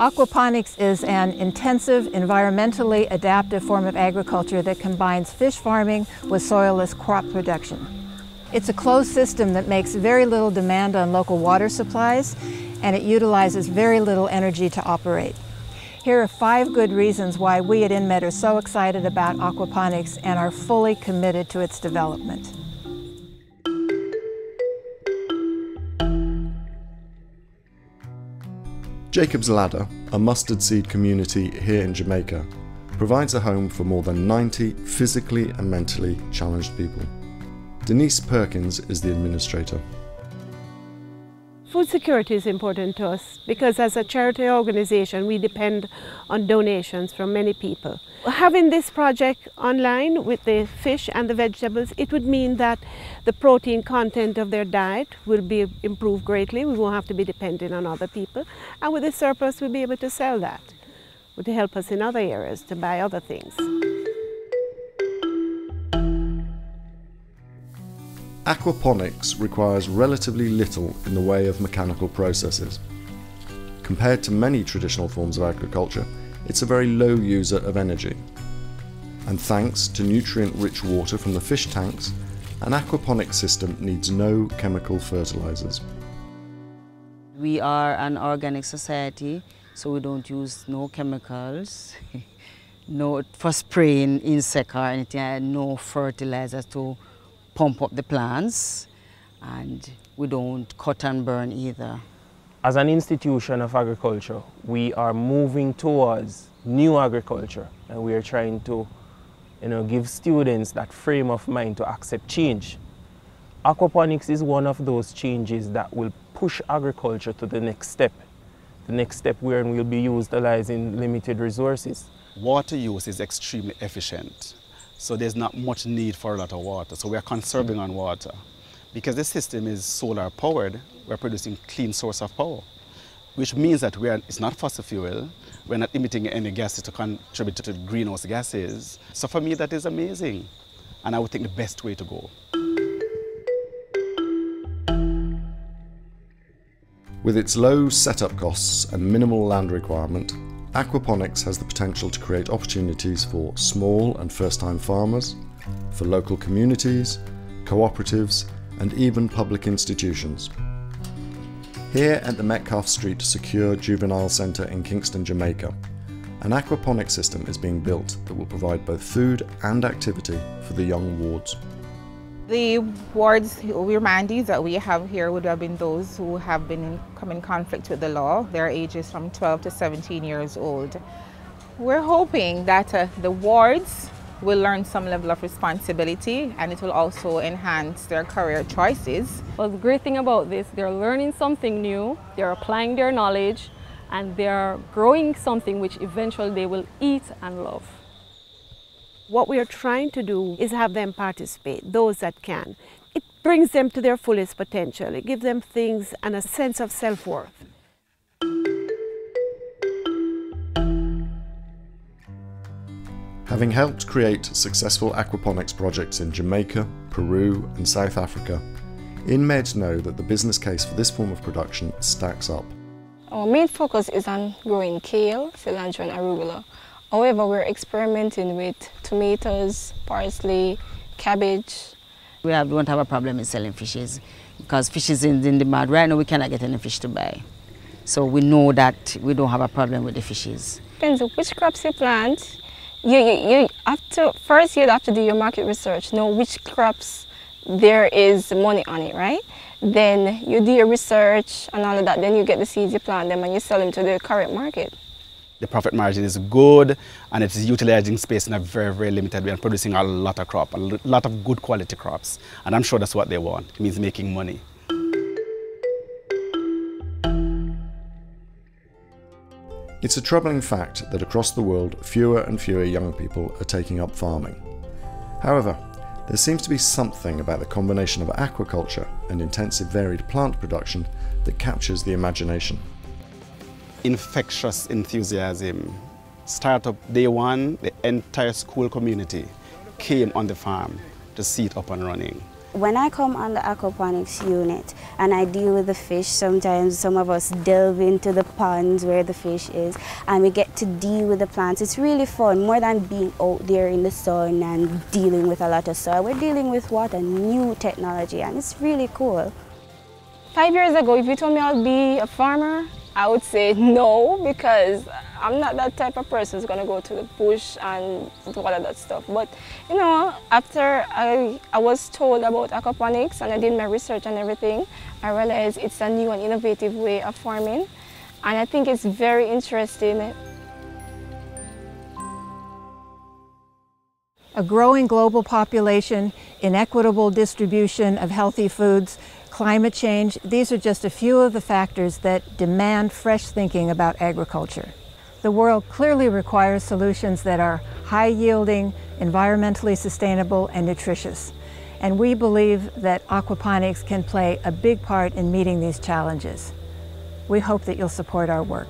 Aquaponics is an intensive, environmentally adaptive form of agriculture that combines fish farming with soilless crop production. It's a closed system that makes very little demand on local water supplies, and it utilizes very little energy to operate. Here are 5 good reasons why we at INMED are so excited about aquaponics and are fully committed to its development. Jacob's Ladder, a mustard seed community here in Jamaica, provides a home for more than 90 physically and mentally challenged people. Denise Perkins is the administrator. Food security is important to us because as a charity organization we depend on donations from many people. Having this project online with the fish and the vegetables, it would mean that the protein content of their diet will be improved greatly. We won't have to be dependent on other people, and with the surplus we'll be able to sell that. It would help us in other areas to buy other things. Aquaponics requires relatively little in the way of mechanical processes. Compared to many traditional forms of agriculture, it's a very low user of energy. And thanks to nutrient-rich water from the fish tanks, an aquaponics system needs no chemical fertilizers. We are an organic society, so we don't use no chemicals, no for spraying insect or anything, no fertilizers to pump up the plants, and we don't cut and burn either. As an institution of agriculture, we are moving towards new agriculture, and we are trying to give students that frame of mind to accept change. Aquaponics is one of those changes that will push agriculture to the next step where we'll be utilizing limited resources. Water use is extremely efficient. So there's not much need for a lot of water. So we're conserving on water. Because the system is solar powered, we're producing clean source of power, which means that it's not fossil fuel, we're not emitting any gases to contribute to the greenhouse gases. So for me that is amazing, and I would think the best way to go. With its low setup costs and minimal land requirement, aquaponics has the potential to create opportunities for small and first-time farmers, for local communities, cooperatives, and even public institutions. Here at the Metcalfe Street Secure Juvenile Centre in Kingston, Jamaica, an aquaponics system is being built that will provide both food and activity for the young wards. The wards, remandees that we have here would have been those who have come in conflict with the law. Their ages from 12 to 17 years old. We're hoping that the wards will learn some level of responsibility, and it will also enhance their career choices. Well, the great thing about this, they're learning something new, they're applying their knowledge, and they're growing something which eventually they will eat and love. What we are trying to do is have them participate, those that can. It brings them to their fullest potential. It gives them things and a sense of self-worth. Having helped create successful aquaponics projects in Jamaica, Peru, and South Africa, INMED know that the business case for this form of production stacks up. Our main focus is on growing kale, cilantro, and arugula. However, we're experimenting with tomatoes, parsley, cabbage. We don't have a problem in selling fishes because fish is in demand. Right now we cannot get any fish to buy. So we know that we don't have a problem with the fishes. Depends on which crops you plant. You have to, first you'd have to do your market research, know which crops there is money on it, right? Then you do your research and all of that, then you get the seeds, you plant them, and you sell them to the current market. The profit margin is good, and it is utilizing space in a very, very limited way and producing a lot of crop, a lot of good quality crops. And I'm sure that's what they want. It means making money. It's a troubling fact that across the world, fewer and fewer young people are taking up farming. However, there seems to be something about the combination of aquaculture and intensive varied plant production that captures the imagination. Infectious enthusiasm. Startup day one, the entire school community came on the farm to see it up and running. When I come on the aquaponics unit and I deal with the fish, sometimes some of us delve into the ponds where the fish is and we get to deal with the plants. It's really fun, more than being out there in the sun and dealing with a lot of soil. We're dealing with what? A new technology, and it's really cool. 5 years ago, if you told me I'll be a farmer, I would say no, because I'm not that type of person who's gonna go to the bush and do all of that stuff. But you know, after I was told about aquaponics and I did my research and everything, I realized it's a new and innovative way of farming, and I think it's very interesting. A growing global population, inequitable distribution of healthy foods, climate change, these are just a few of the factors that demand fresh thinking about agriculture. The world clearly requires solutions that are high-yielding, environmentally sustainable, and nutritious. And we believe that aquaponics can play a big part in meeting these challenges. We hope that you'll support our work.